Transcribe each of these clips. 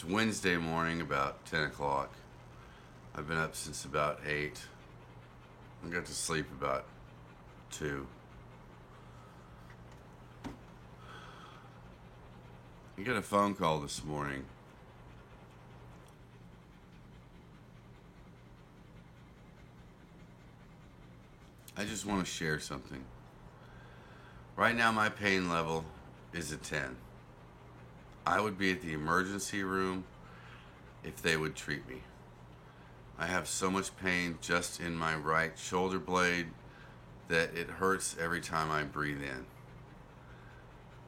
It's Wednesday morning, about 10 o'clock. I've been up since about 8. I got to sleep about 2. I got a phone call this morning. I just want to share something. Right now, my pain level is a 10. I would be at the emergency room if they would treat me. I have so much pain just in my right shoulder blade that it hurts every time I breathe in.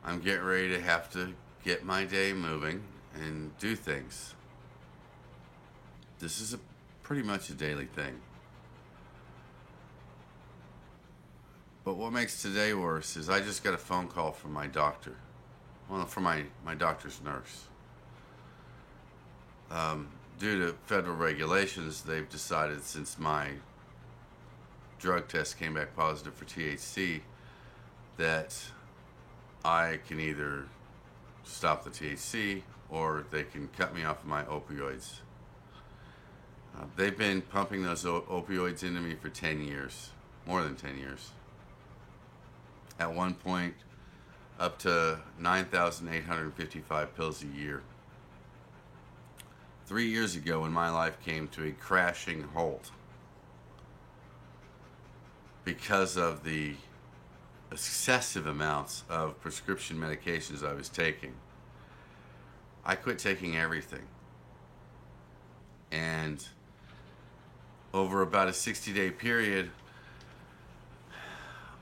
I'm getting ready to have to get my day moving and do things. This is pretty much a daily thing. But what makes today worse is I just got a phone call from my doctor. Well, from my doctor's nurse. Due to federal regulations, they've decided, since my drug test came back positive for THC, that I can either stop the THC or they can cut me off of my opioids. They've been pumping those opioids into me for 10 years, more than 10 years. At one point, up to 9,855 pills a year. 3 years ago, when my life came to a crashing halt because of the excessive amounts of prescription medications I was taking, I quit taking everything. And over about a 60-day period,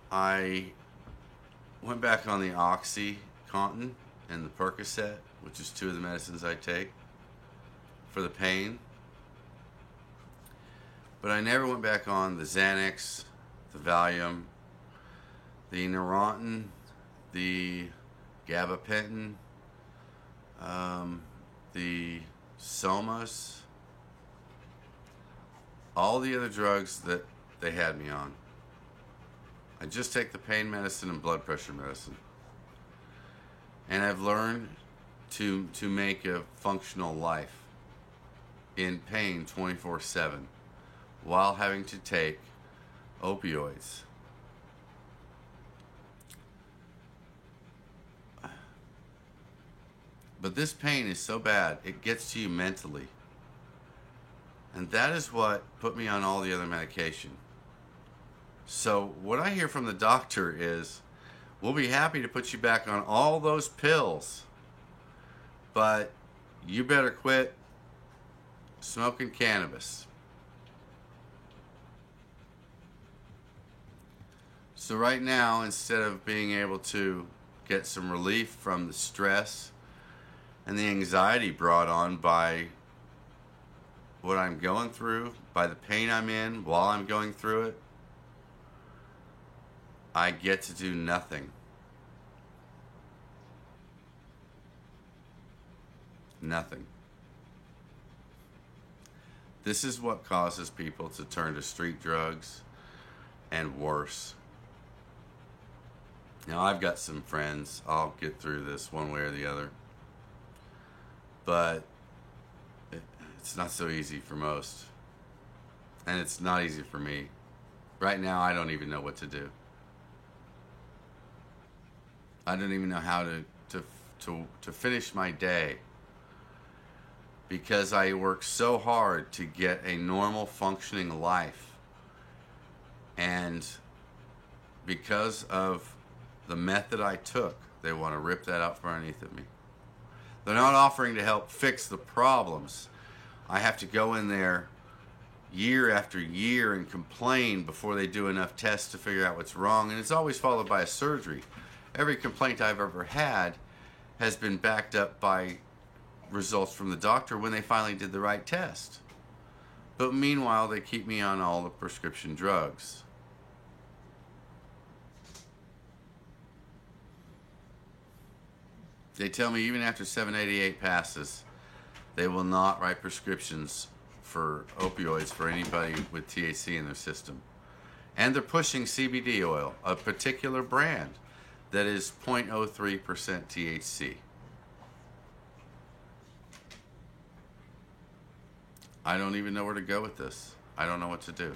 I went back on the OxyContin and the Percocet, which is 2 of the medicines I take for the pain. But I never went back on the Xanax, the Valium, the Neurontin, the Gabapentin, the Somas, all the other drugs that they had me on. I just take the pain medicine and blood pressure medicine. And I've learned to make a functional life in pain 24/7 while having to take opioids. But this pain is so bad, it gets to you mentally. And that is what put me on all the other medication. So what I hear from the doctor is, we'll be happy to put you back on all those pills, but you better quit smoking cannabis. So right now, instead of being able to get some relief from the stress and the anxiety brought on by what I'm going through, by the pain I'm in while I'm going through it, I get to do nothing. Nothing. This is what causes people to turn to street drugs and worse. Now, I've got some friends. I'll get through this one way or the other. But it's not so easy for most. And it's not easy for me. Right now, I don't even know what to do. I don't even know how to finish my day, because I work so hard to get a normal functioning life, and because of the method I took, they want to rip that out from underneath of me. They're not offering to help fix the problems. I have to go in there year after year and complain before they do enough tests to figure out what's wrong, and it's always followed by a surgery. Every complaint I've ever had has been backed up by results from the doctor when they finally did the right test. But meanwhile, they keep me on all the prescription drugs. They tell me even after 788 passes, they will not write prescriptions for opioids for anybody with THC in their system. And they're pushing CBD oil, a particular brand that is 0.03% THC. I don't even know where to go with this. I don't know what to do.